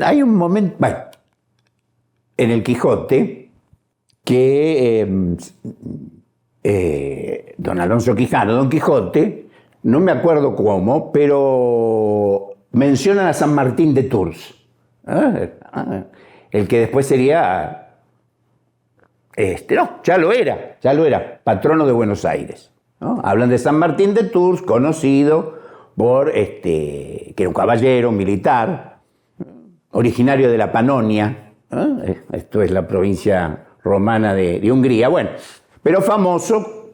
hay un momento, bueno, en el Quijote, que don Alonso Quijano, Don Quijote, no me acuerdo cómo, pero mencionan a San Martín de Tours, el que después sería, no, ya lo era, patrono de Buenos Aires, ¿no? Hablan de San Martín de Tours, conocido por, que era un caballero militar, originario de la Panonia, esto es la provincia romana de Hungría, bueno, pero famoso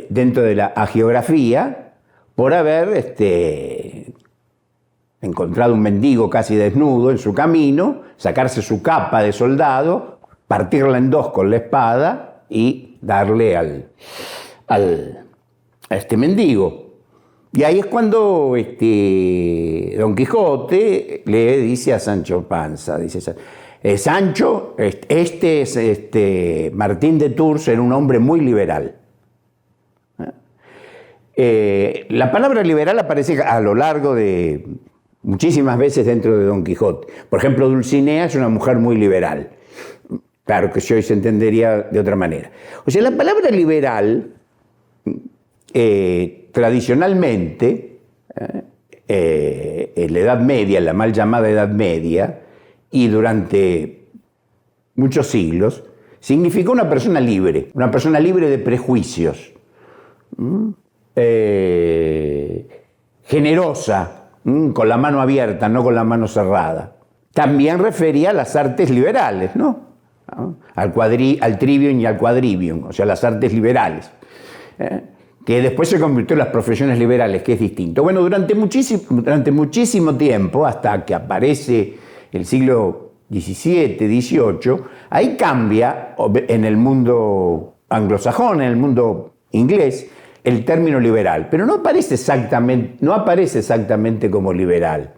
dentro de la hagiografía por haber encontrado un mendigo casi desnudo en su camino, sacarse su capa de soldado, partirla en dos con la espada y darle a este mendigo. Y ahí es cuando Don Quijote le dice a Sancho Panza, dice, Sancho, Martín de Tours era un hombre muy liberal. La palabra liberal aparece a lo largo de muchísimas veces dentro de Don Quijote. Por ejemplo, Dulcinea es una mujer muy liberal. Claro que si hoy se entendería de otra manera. O sea, la palabra liberal, tradicionalmente, en la Edad Media, en la mal llamada Edad Media, y durante muchos siglos, significó una persona libre de prejuicios, generosa, con la mano abierta, no con la mano cerrada. También refería a las artes liberales, ¿no? Al trivium y al quadrivium, o sea, las artes liberales, que después se convirtió en las profesiones liberales, que es distinto. Bueno, durante muchísimo tiempo, hasta que aparece el siglo XVII, XVIII, ahí cambia en el mundo anglosajón, en el mundo inglés, el término liberal, pero no aparece exactamente como liberal,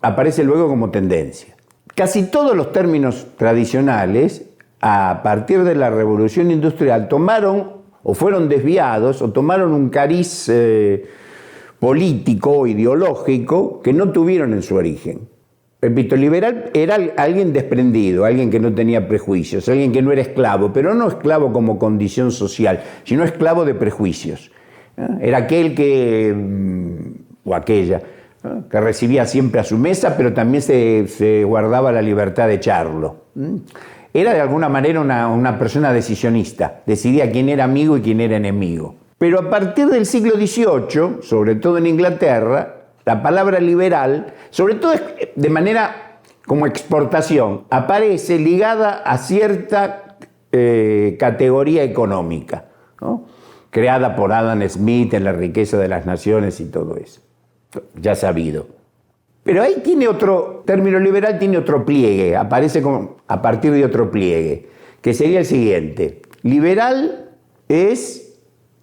aparece luego como tendencia. Casi todos los términos tradicionales, a partir de la Revolución Industrial, tomaron o fueron desviados o tomaron un cariz político o ideológico que no tuvieron en su origen. Repito, liberal era alguien desprendido, alguien que no tenía prejuicios, alguien que no era esclavo, pero no esclavo como condición social, sino esclavo de prejuicios. Era aquel o aquella que recibía siempre a su mesa, pero también se guardaba la libertad de echarlo. Era de alguna manera una persona decisionista, decidía quién era amigo y quién era enemigo. Pero a partir del siglo XVIII, sobre todo en Inglaterra, la palabra liberal, sobre todo de manera como exportación, aparece ligada a cierta categoría económica, ¿no? Creada por Adam Smith en La riqueza de las naciones y todo eso, ya sabido. Pero ahí término liberal tiene otro pliegue, aparece a partir de otro pliegue, que sería el siguiente. Liberal es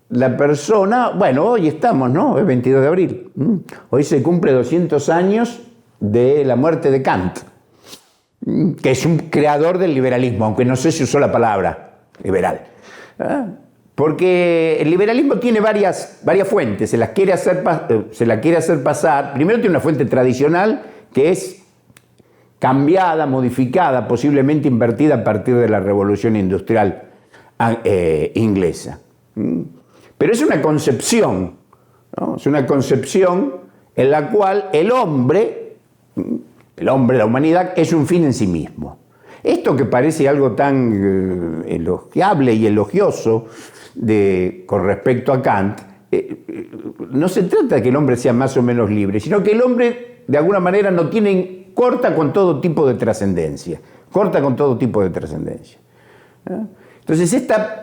la persona, bueno, hoy estamos, ¿no? Es 22 de abril. Hoy se cumple 200 años de la muerte de Kant, que es un creador del liberalismo, aunque no sé si usó la palabra liberal. Porque el liberalismo tiene varias fuentes, se la quiere hacer pasar. Primero tiene una fuente tradicional que es cambiada, modificada, posiblemente invertida a partir de la Revolución Industrial inglesa. Pero es una concepción, ¿no? Es una concepción en la cual el hombre, la humanidad, es un fin en sí mismo. Esto que parece algo tan elogiable y elogioso con respecto a Kant, no se trata de que el hombre sea más o menos libre, sino que el hombre, de alguna manera, corta con todo tipo de trascendencia. Entonces, esta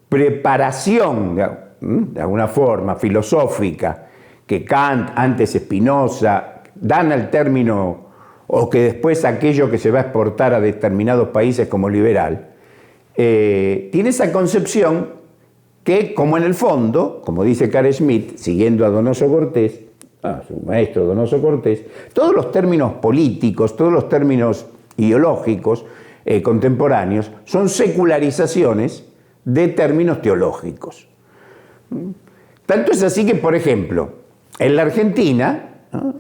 preparación, de alguna forma, filosófica, que Kant, antes Spinoza, dan al término, o que después aquello que se va a exportar a determinados países como liberal, tiene esa concepción que, como en el fondo, como dice Carl Schmitt, siguiendo a Donoso Cortés, a su maestro Donoso Cortés, todos los términos políticos, todos los términos ideológicos contemporáneos son secularizaciones de términos teológicos. Tanto es así que, por ejemplo, en la Argentina, ¿no?,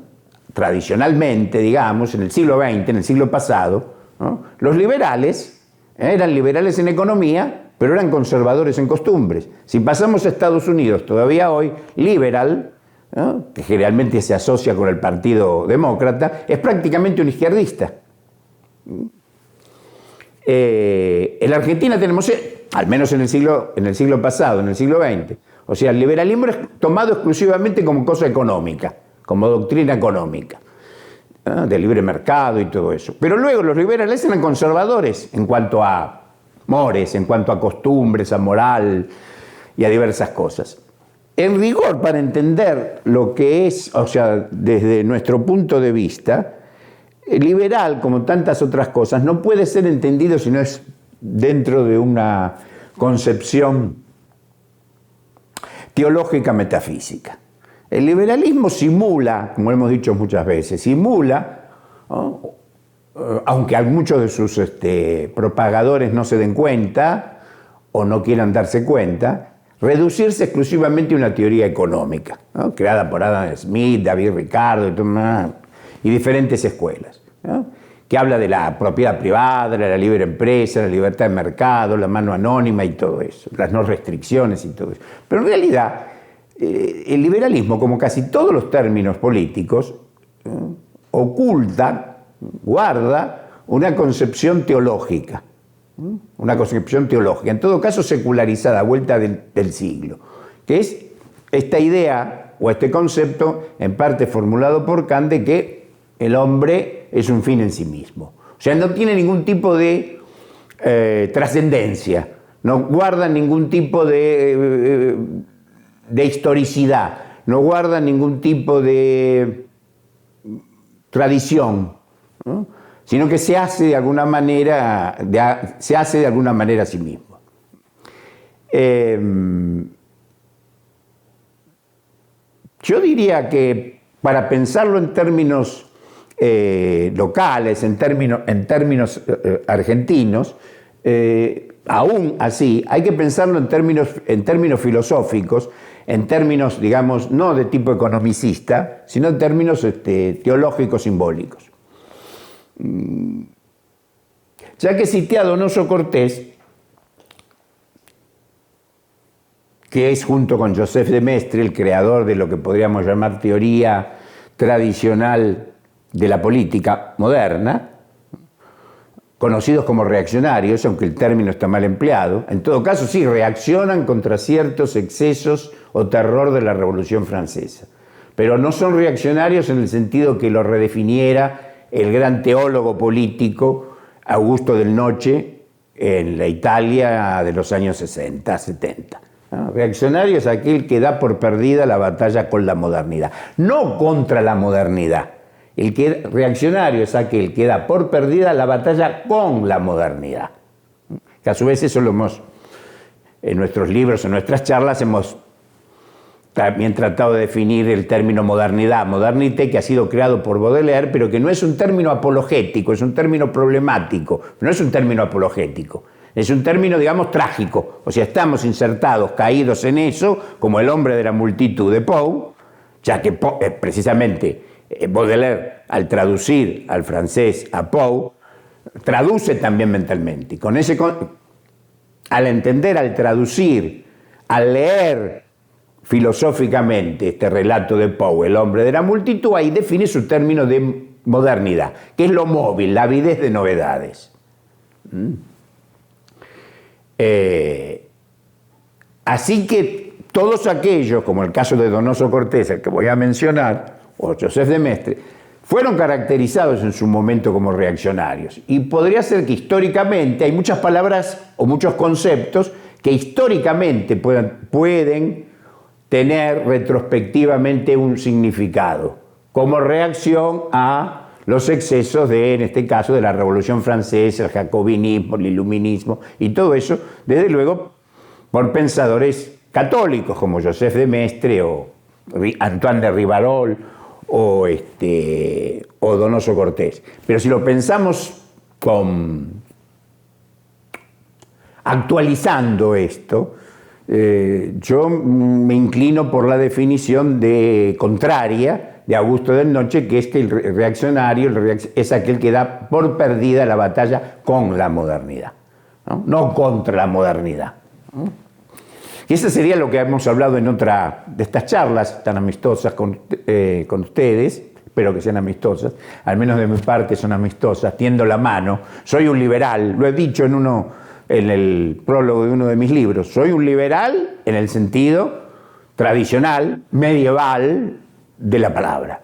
tradicionalmente, digamos, en el siglo XX, en el siglo pasado, ¿no? Los liberales eran liberales en economía, pero eran conservadores en costumbres. Si pasamos a Estados Unidos, todavía hoy, liberal, ¿no?, que generalmente se asocia con el Partido Demócrata, es prácticamente un izquierdista. En la Argentina tenemos, al menos en el siglo pasado, en el siglo XX, o sea, el liberalismo es tomado exclusivamente como cosa económica, como doctrina económica, ¿no?, de libre mercado y todo eso. Pero luego los liberales eran conservadores en cuanto a mores, en cuanto a costumbres, a moral y a diversas cosas. En rigor, para entender lo que es, o sea, desde nuestro punto de vista, el liberal, como tantas otras cosas, no puede ser entendido si no es dentro de una concepción teológica metafísica. El liberalismo simula, como hemos dicho muchas veces, simula, ¿no?, aunque a muchos de sus propagadores no se den cuenta o no quieran darse cuenta, reducirse exclusivamente a una teoría económica, ¿no?, creada por Adam Smith, David Ricardo y diferentes escuelas, ¿no?, que habla de la propiedad privada, de la libre empresa, la libertad de mercado, la mano anónima y todo eso, las no restricciones y todo eso. Pero en realidad, el liberalismo, como casi todos los términos políticos, oculta, guarda una concepción teológica, en todo caso secularizada, a vuelta del siglo, que es esta idea o este concepto, en parte formulado por Kant, de que el hombre es un fin en sí mismo. O sea, no tiene ningún tipo de trascendencia, no guarda ningún tipo de historicidad, no guarda ningún tipo de tradición, ¿no?, sino que se hace de alguna manera, a sí mismo. Yo diría que para pensarlo en términos locales, en términos argentinos, aún así hay que pensarlo en términos filosóficos, en términos, digamos, no de tipo economicista, sino en términos teológicos simbólicos. Ya que cité a Donoso Cortés, que es junto con Joseph de Maistre el creador de lo que podríamos llamar teoría tradicional de la política moderna, conocidos como reaccionarios, aunque el término está mal empleado. En todo caso, sí, reaccionan contra ciertos excesos o terror de la Revolución Francesa. Pero no son reaccionarios en el sentido que lo redefiniera el gran teólogo político Augusto del Noce en la Italia de los años 60, 70. Reaccionario es aquel que da por perdida la batalla con la modernidad, no contra la modernidad. Reaccionario es aquel que da por perdida la batalla con la modernidad. Que a su vez eso lo hemos, en nuestros libros, en nuestras charlas, hemos también tratado de definir el término modernidad, modernité, que ha sido creado por Baudelaire, pero que no es un término apologético, es un término problemático, no es un término apologético, es un término, digamos, trágico. O sea, estamos insertados, caídos en eso, como el hombre de la multitud de Poe, ya que precisamente Baudelaire, al traducir al francés a Poe, traduce también mentalmente. Al entender, al traducir, al leer filosóficamente este relato de Poe, el hombre de la multitud, ahí define su término de modernidad, que es lo móvil, la avidez de novedades. Así que todos aquellos, como el caso de Donoso Cortés, el que voy a mencionar, o Joseph de Maistre, fueron caracterizados en su momento como reaccionarios. Y podría ser que históricamente hay muchas palabras o muchos conceptos que históricamente pueden tener retrospectivamente un significado, como reacción a los excesos en este caso, de la Revolución Francesa, el jacobinismo, el iluminismo y todo eso, desde luego, por pensadores católicos como Joseph de Maistre o Antoine de Rivarol o Donoso Cortés. Pero si lo pensamos actualizando esto, yo me inclino por la definición contraria de Augusto del Noche, que es que el reaccionario es aquel que da por perdida la batalla con la modernidad, no contra la modernidad. Y eso sería lo que hemos hablado en otra de estas charlas tan amistosas con ustedes. Espero que sean amistosas, al menos de mi parte son amistosas, tiendo la mano. Soy un liberal, lo he dicho en el prólogo de uno de mis libros. Soy un liberal en el sentido tradicional, medieval de la palabra.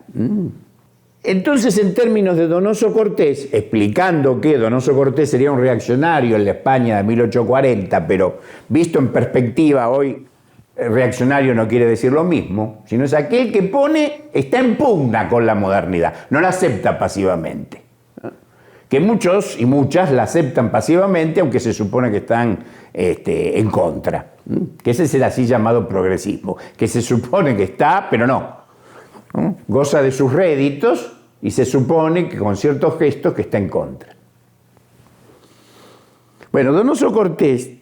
Entonces, en términos de Donoso Cortés, explicando que Donoso Cortés sería un reaccionario en la España de 1840, pero visto en perspectiva hoy, reaccionario no quiere decir lo mismo, sino es aquel que está en pugna con la modernidad, no la acepta pasivamente. Que muchos y muchas la aceptan pasivamente, aunque se supone que están en contra. Que ese es el así llamado progresismo, que se supone que está, pero no. Goza de sus réditos y se supone que con ciertos gestos que está en contra. Bueno, Donoso Cortés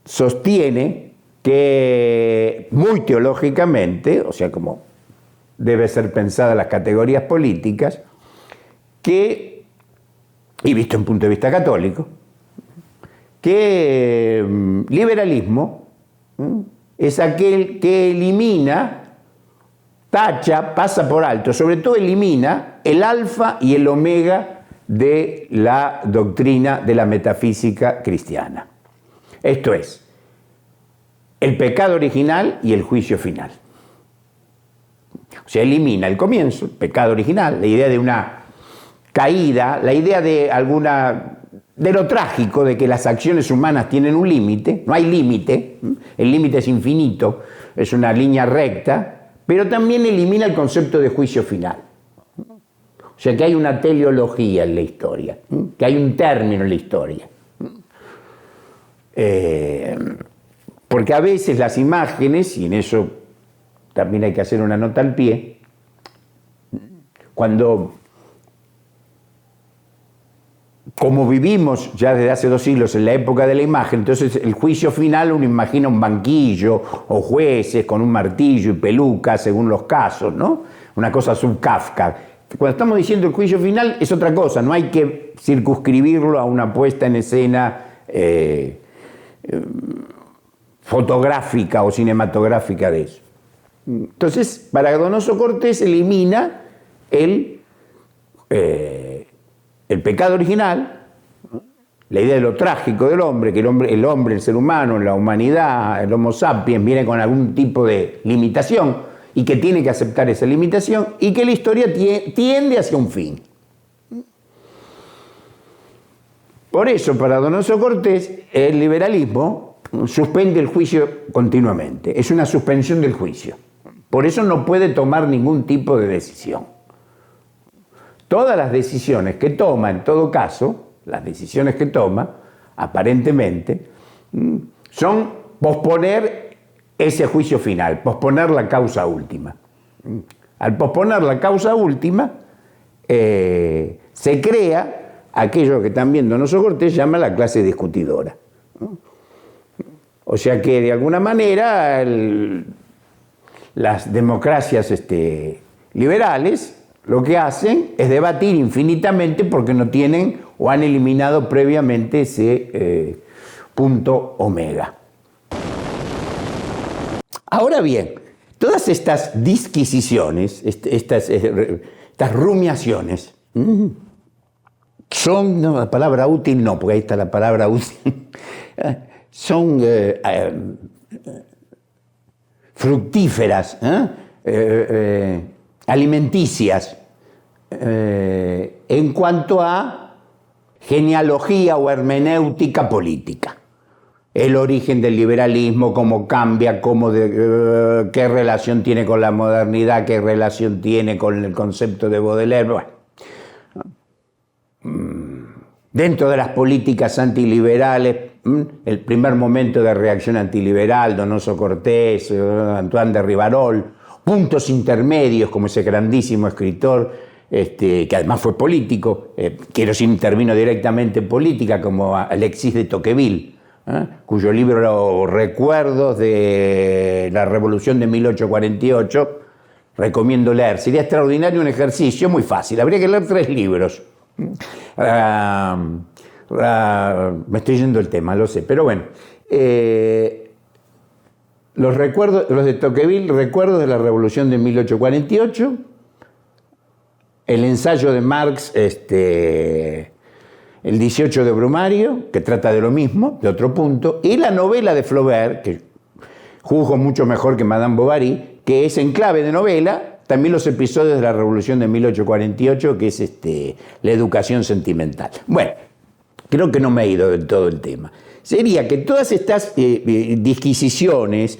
sostiene que muy teológicamente, o sea, como debe ser pensada las categorías políticas, que, y visto en punto de vista católico, que liberalismo es aquel que elimina, tacha, pasa por alto, sobre todo elimina el alfa y el omega de la doctrina de la metafísica cristiana. Esto es, el pecado original y el juicio final. O sea, elimina el comienzo, el pecado original, la idea de una caída, la idea de lo trágico, de que las acciones humanas tienen un límite, no hay límite, el límite es infinito, es una línea recta, pero también elimina el concepto de juicio final. O sea, que hay una teleología en la historia, que hay un término en la historia. Porque a veces las imágenes, y en eso también hay que hacer una nota al pie, como vivimos ya desde hace 2 siglos en la época de la imagen, entonces el juicio final uno imagina un banquillo o jueces con un martillo y peluca según los casos, ¿no? Una cosa sub-Kafka. Cuando estamos diciendo el juicio final es otra cosa, no hay que circunscribirlo a una puesta en escena fotográfica o cinematográfica de eso. Entonces, para Donoso Cortés elimina el pecado original, la idea de lo trágico del hombre, que el hombre, el ser humano, la humanidad, el Homo sapiens, viene con algún tipo de limitación y que tiene que aceptar esa limitación y que la historia tiende hacia un fin. Por eso, para Donoso Cortés, el liberalismo suspende el juicio continuamente, es una suspensión del juicio. Por eso no puede tomar ningún tipo de decisión. Todas las decisiones que toma, en todo caso, las decisiones que toma, aparentemente, son posponer ese juicio final, posponer la causa última. Al posponer la causa última, se crea aquello que también Donoso Cortés llama la clase discutidora. O sea que, de alguna manera, las democracias liberales lo que hacen es debatir infinitamente porque no tienen o han eliminado previamente ese punto omega. Ahora bien, todas estas disquisiciones, estas rumiaciones, son, no, la palabra útil no, porque ahí está la palabra útil, son fructíferas, alimenticias, en cuanto a genealogía o hermenéutica política. El origen del liberalismo, cómo cambia, qué relación tiene con la modernidad, qué relación tiene con el concepto de Baudelaire. Bueno, dentro de las políticas antiliberales, el primer momento de reacción antiliberal, Donoso Cortés, Antoine de Rivarol, puntos intermedios como ese grandísimo escritor, que además fue político, que no intervino directamente en política, como Alexis de Tocqueville, cuyo libro Recuerdos de la Revolución de 1848 recomiendo leer. Sería extraordinario un ejercicio muy fácil. Habría que leer 3 libros. Me estoy yendo del tema, lo sé, pero bueno. Los de Tocqueville, Recuerdos de la Revolución de 1848, el ensayo de Marx, el 18 de Brumario, que trata de lo mismo, de otro punto, y la novela de Flaubert, que juzgo mucho mejor que Madame Bovary, que es en clave de novela, también los episodios de la Revolución de 1848, que es la educación sentimental. Bueno, creo que no me he ido del todo el tema. Sería que todas estas disquisiciones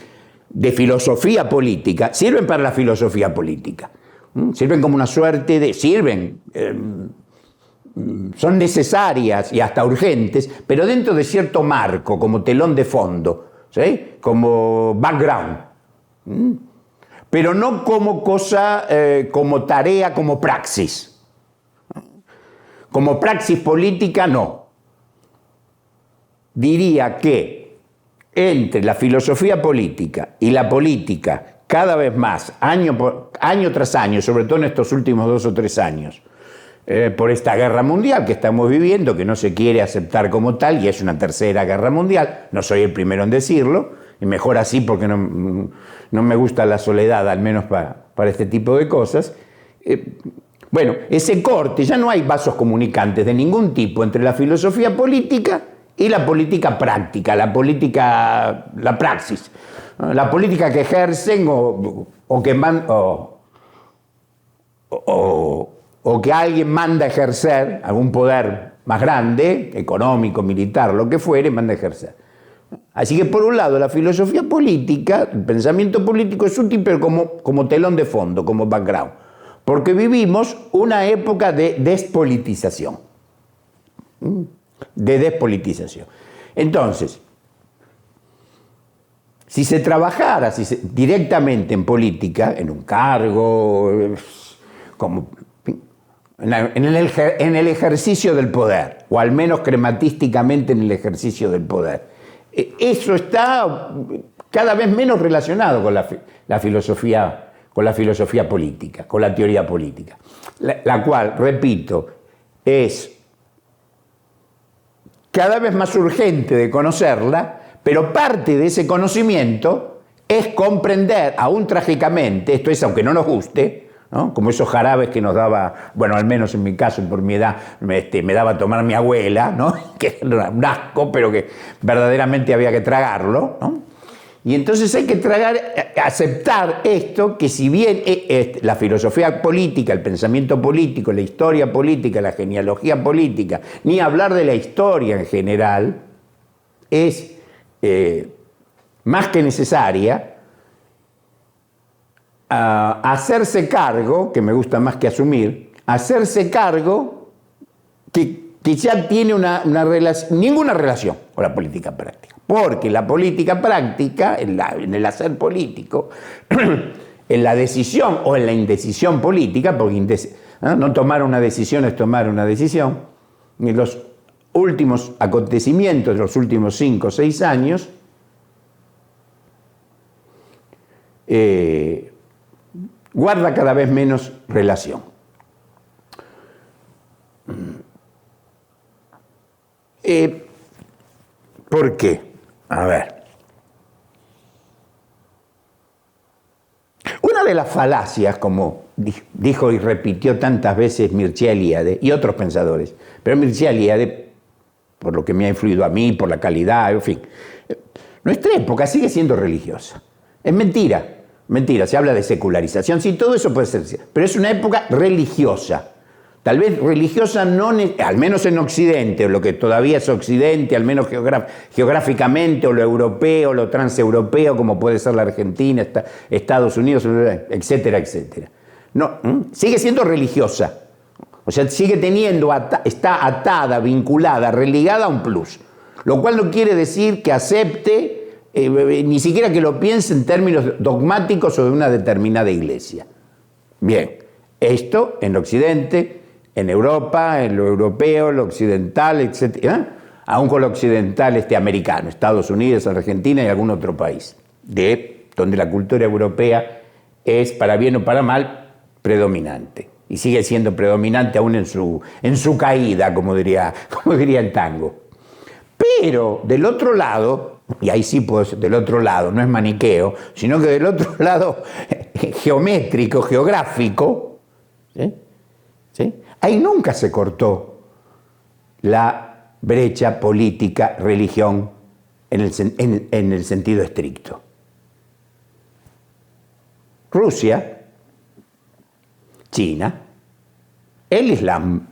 de filosofía política sirven para la filosofía política. Sirven como una suerte de... son necesarias y hasta urgentes, pero dentro de cierto marco, como telón de fondo, ¿sí? Como background. Pero no como cosa, como tarea, como praxis. Como praxis política, no. Diría que entre la filosofía política y la política, cada vez más, año tras año, sobre todo en estos últimos 2 o 3 años, por esta guerra mundial que estamos viviendo, que no se quiere aceptar como tal, y es una tercera guerra mundial, no soy el primero en decirlo, y mejor así porque no me gusta la soledad, al menos para este tipo de cosas. Bueno, ese corte, ya no hay vasos comunicantes de ningún tipo entre la filosofía política y la política práctica, la praxis, la política que ejercen o que alguien manda a ejercer, algún poder más grande, económico, militar, lo que fuere, manda a ejercer. Así que por un lado la filosofía política, el pensamiento político es útil, pero como telón de fondo, como background, porque vivimos una época de despolitización. Entonces, si se trabajara directamente en política, en un cargo, como en el ejercicio del poder, o al menos crematísticamente en el ejercicio del poder, eso está cada vez menos relacionado con la filosofía política, con la teoría política, la cual, repito, es cada vez más urgente de conocerla, pero parte de ese conocimiento es comprender, aún trágicamente, esto es aunque no nos guste, ¿no? Como esos jarabes que nos daba, bueno, al menos en mi caso, por mi edad, me daba a tomar mi abuela, ¿no? Que era un asco, pero que verdaderamente había que tragarlo, ¿no? Y entonces hay que aceptar esto, que si bien la filosofía política, el pensamiento político, la historia política, la genealogía política, ni hablar de la historia en general, es más que necesaria, hacerse cargo, que me gusta más que asumir, hacerse cargo que ya tiene ninguna relación con la política práctica. Porque la política práctica, en el hacer político, en la decisión o en la indecisión política, porque no tomar una decisión es tomar una decisión, en los últimos acontecimientos de los últimos 5 o 6 años, guarda cada vez menos relación. ¿Por qué? A ver. Una de las falacias, como dijo y repitió tantas veces Mircea Eliade y otros pensadores, pero Mircea Eliade, por lo que me ha influido a mí, por la calidad, en fin, nuestra época sigue siendo religiosa. Es mentira. Mentira, se habla de secularización, sí, todo eso puede ser, pero es una época religiosa. Tal vez religiosa, al menos en Occidente, o lo que todavía es Occidente, al menos geográficamente, o lo europeo, lo transeuropeo, como puede ser la Argentina, Estados Unidos, etcétera, etcétera. No, sigue siendo religiosa. O sea, sigue está atada, vinculada, religada a un plus. Lo cual no quiere decir que acepte, ni siquiera que lo piense en términos dogmáticos o de una determinada iglesia. Bien, esto en Occidente, en Europa, en lo europeo, lo occidental, etc. Aún con lo occidental americano, Estados Unidos, Argentina y algún otro país, donde la cultura europea es, para bien o para mal, predominante. Y sigue siendo predominante aún en su caída, como diría el tango. Pero del otro lado, y ahí sí pues del otro lado, no es maniqueo, sino que del otro lado geométrico, geográfico, ¿sí? Ahí nunca se cortó la brecha política, religión, en el sentido estricto. Rusia, China, el Islam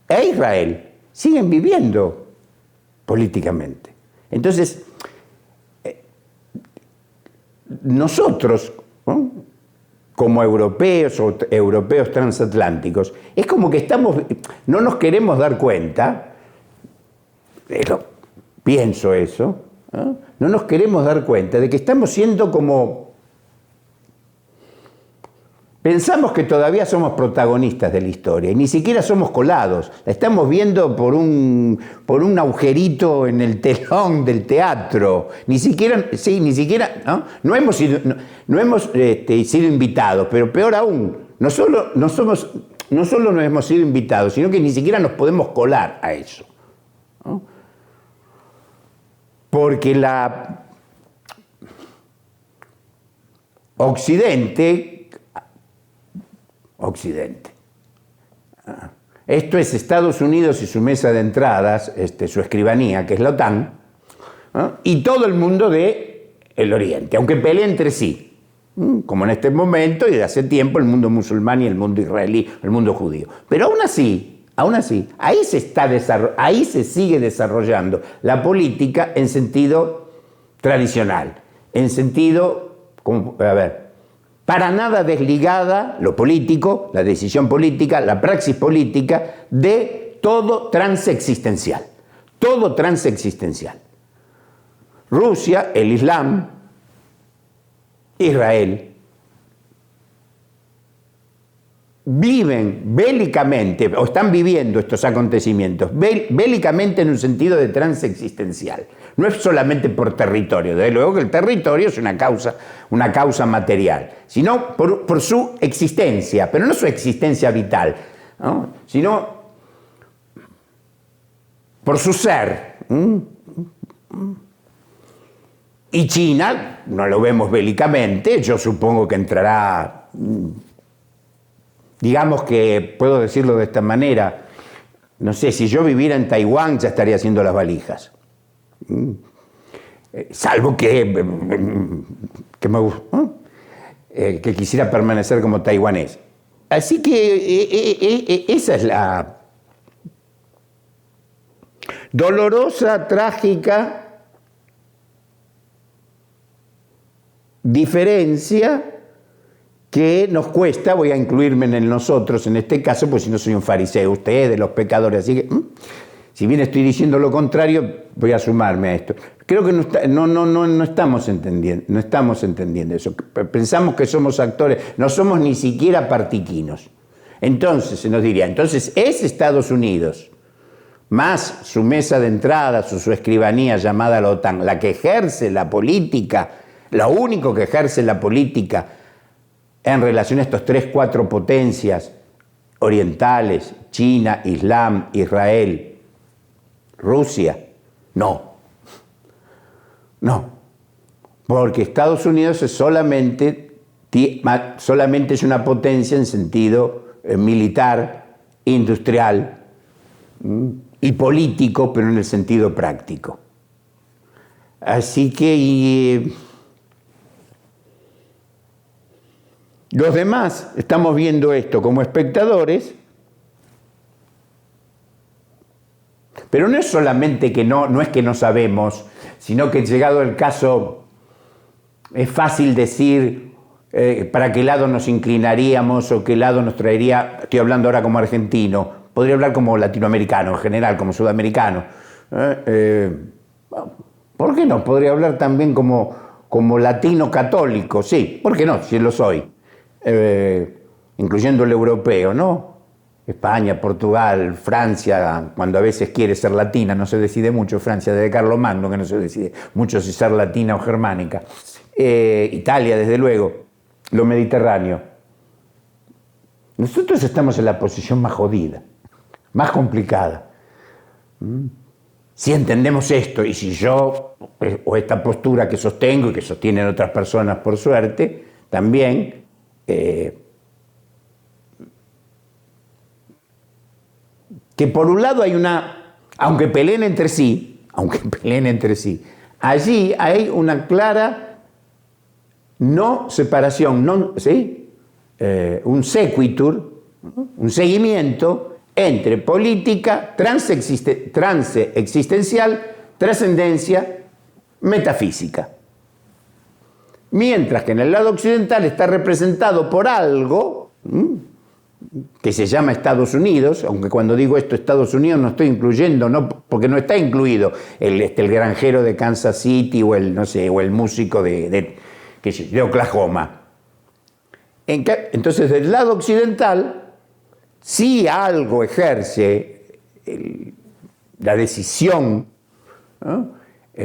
e Israel siguen viviendo políticamente. Entonces, nosotros, ¿no?, como europeos o europeos transatlánticos, es como que no nos queremos dar cuenta, pienso eso, no nos queremos dar cuenta de que estamos siendo como... Pensamos que todavía somos protagonistas de la historia y ni siquiera somos colados. La estamos viendo por un agujerito en el telón del teatro. Ni siquiera, no hemos sido invitados, pero peor aún, no solo no hemos sido invitados, sino que ni siquiera nos podemos colar a eso, ¿no? Porque la Occidente. Esto es Estados Unidos y su mesa de entradas, su escribanía, que es la OTAN, ¿no?, y todo el mundo del Oriente, aunque pelee entre sí, como en este momento y de hace tiempo el mundo musulmán y el mundo israelí, el mundo judío. Pero aún así, ahí se sigue desarrollando la política en sentido tradicional, en sentido, para nada desligada, lo político, la decisión política, la praxis política, de todo transexistencial. Todo transexistencial. Rusia, el Islam, Israel, viven bélicamente, o están viviendo estos acontecimientos, bélicamente en un sentido de transexistencial. No es solamente por territorio, desde luego que el territorio es una causa material, sino por su existencia, pero no su existencia vital, ¿no?, sino por su ser. Y China, no lo vemos bélicamente, yo supongo que entrará, digamos que, puedo decirlo de esta manera, no sé, si yo viviera en Taiwán ya estaría haciendo las valijas. Salvo que me gusta, que quisiera permanecer como taiwanés. Así que esa es la dolorosa, trágica diferencia que nos cuesta. Voy a incluirme en el nosotros en este caso, pues si no soy un fariseo, ustedes, los pecadores, así que si bien estoy diciendo lo contrario, voy a sumarme a esto. Creo que no estamos entendiendo eso. Pensamos que somos actores, no somos ni siquiera partiquinos. Entonces, se nos diría, entonces es Estados Unidos, más su mesa de entrada, su escribanía llamada la OTAN, la que ejerce la política, lo único que ejerce la política en relación a estos 4 potencias orientales, China, Islam, Israel, Rusia. No, porque Estados Unidos es solamente es una potencia en sentido militar, industrial y político, pero en el sentido práctico. Así que los demás estamos viendo esto como espectadores, pero no es solamente que no es que no sabemos, sino que llegado el caso es fácil decir para qué lado nos inclinaríamos o qué lado nos traería. Estoy hablando ahora como argentino, podría hablar como latinoamericano en general, como sudamericano. ¿Por qué no? Podría hablar también como latino católico, sí, ¿por qué no? Si lo soy. Incluyendo el europeo, ¿no? España, Portugal, Francia, cuando a veces quiere ser latina, no se decide mucho. Francia, desde Carlomagno, que no se decide mucho si ser latina o germánica. Italia, desde luego. lo mediterráneo. Nosotros estamos en la posición más jodida, más complicada. Si entendemos esto y si yo, o esta postura que sostengo y que sostienen otras personas por suerte, también, que por un lado hay aunque peleen entre sí, allí hay una clara no separación, ¿sí? Un sequitur, un seguimiento entre política, trance existencial, trascendencia, metafísica. Mientras que en el lado occidental está representado por algo que se llama Estados Unidos, aunque cuando digo esto Estados Unidos no estoy incluyendo, no, porque no está incluido el granjero de Kansas City o el músico de Oklahoma. Entonces, del lado occidental, sí algo ejerce la decisión, ¿no?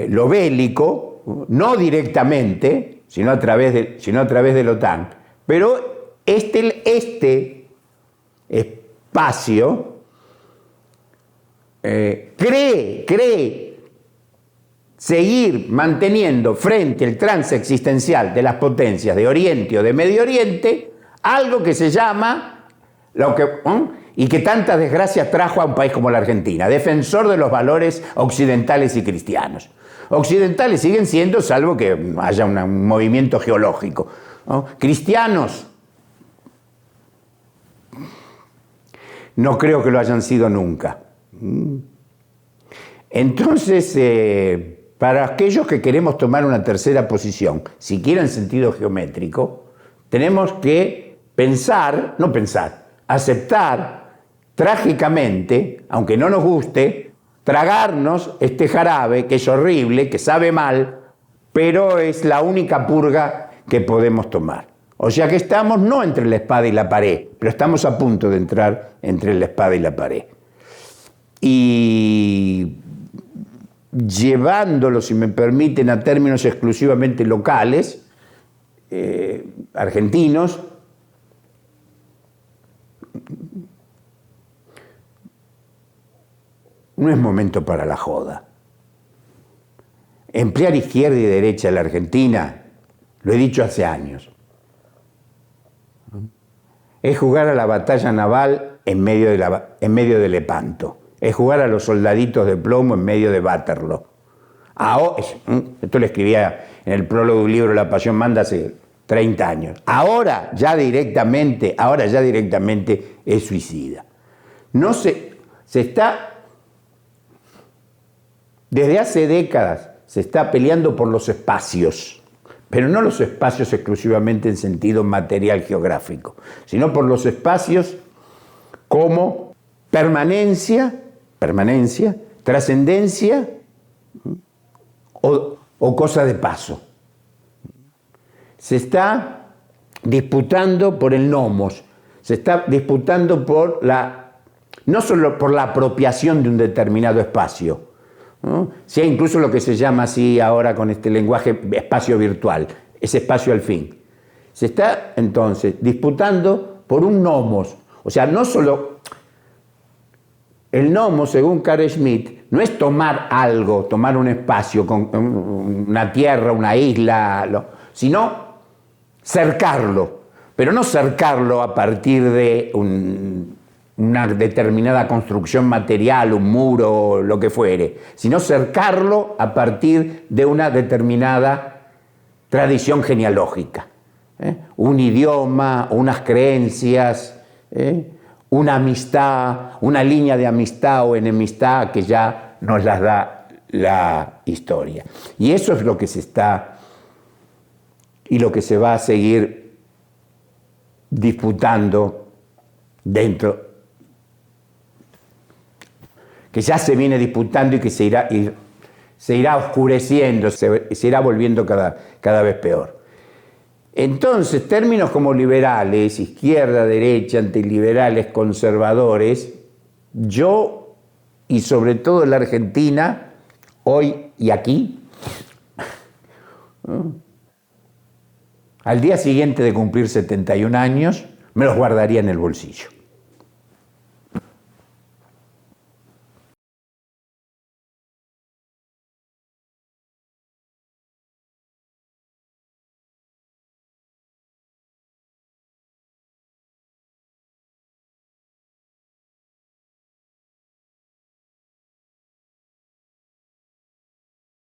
Lo bélico, no directamente, sino a través de la OTAN, pero este espacio cree seguir manteniendo frente al trance existencial de las potencias de Oriente o de Medio Oriente algo que se llama, y que tantas desgracias trajo a un país como la Argentina, defensor de los valores occidentales y cristianos. Occidentales siguen siendo, salvo que haya un movimiento geológico, ¿no? Cristianos, no creo que lo hayan sido nunca. Entonces, para aquellos que queremos tomar una tercera posición, siquiera en sentido geométrico, tenemos que aceptar trágicamente, aunque no nos guste, tragarnos este jarabe que es horrible, que sabe mal, pero es la única purga que podemos tomar. O sea que estamos no entre la espada y la pared, pero estamos a punto de entrar entre la espada y la pared. Y llevándolo, si me permiten, a términos exclusivamente locales, argentinos, no es momento para la joda. Emplear izquierda y derecha en la Argentina, lo he dicho hace años, es jugar a la batalla naval en medio de Lepanto. Es jugar a los soldaditos de plomo en medio de Waterloo. Esto lo escribía en el prólogo de un libro, La Pasión Manda, hace 30 años. Ahora ya directamente es suicida. Desde hace décadas se está peleando por los espacios, pero no los espacios exclusivamente en sentido material geográfico, sino por los espacios como permanencia, trascendencia o cosa de paso. Se está disputando por el nomos, se está disputando no solo por la apropiación de un determinado espacio, ¿no? Sí, incluso lo que se llama así ahora con este lenguaje espacio virtual, ese espacio al fin. Se está entonces disputando por un nomos, o sea, no solo el nomos, según Carl Schmitt, no es tomar algo, tomar un espacio, una tierra, una isla, sino cercarlo, pero no cercarlo a partir de una determinada construcción material, un muro, lo que fuere, sino cercarlo a partir de una determinada tradición genealógica, un idioma, unas creencias, una amistad, una línea de amistad o enemistad que ya nos las da la historia. Y eso es lo que se está y lo que se va a seguir disputando dentro, que ya se viene disputando y que se irá oscureciendo, se irá volviendo cada vez peor. Entonces, términos como liberales, izquierda, derecha, antiliberales, conservadores, yo, y sobre todo en la Argentina, hoy y aquí, Al día siguiente de cumplir 71 años, me los guardaría en el bolsillo.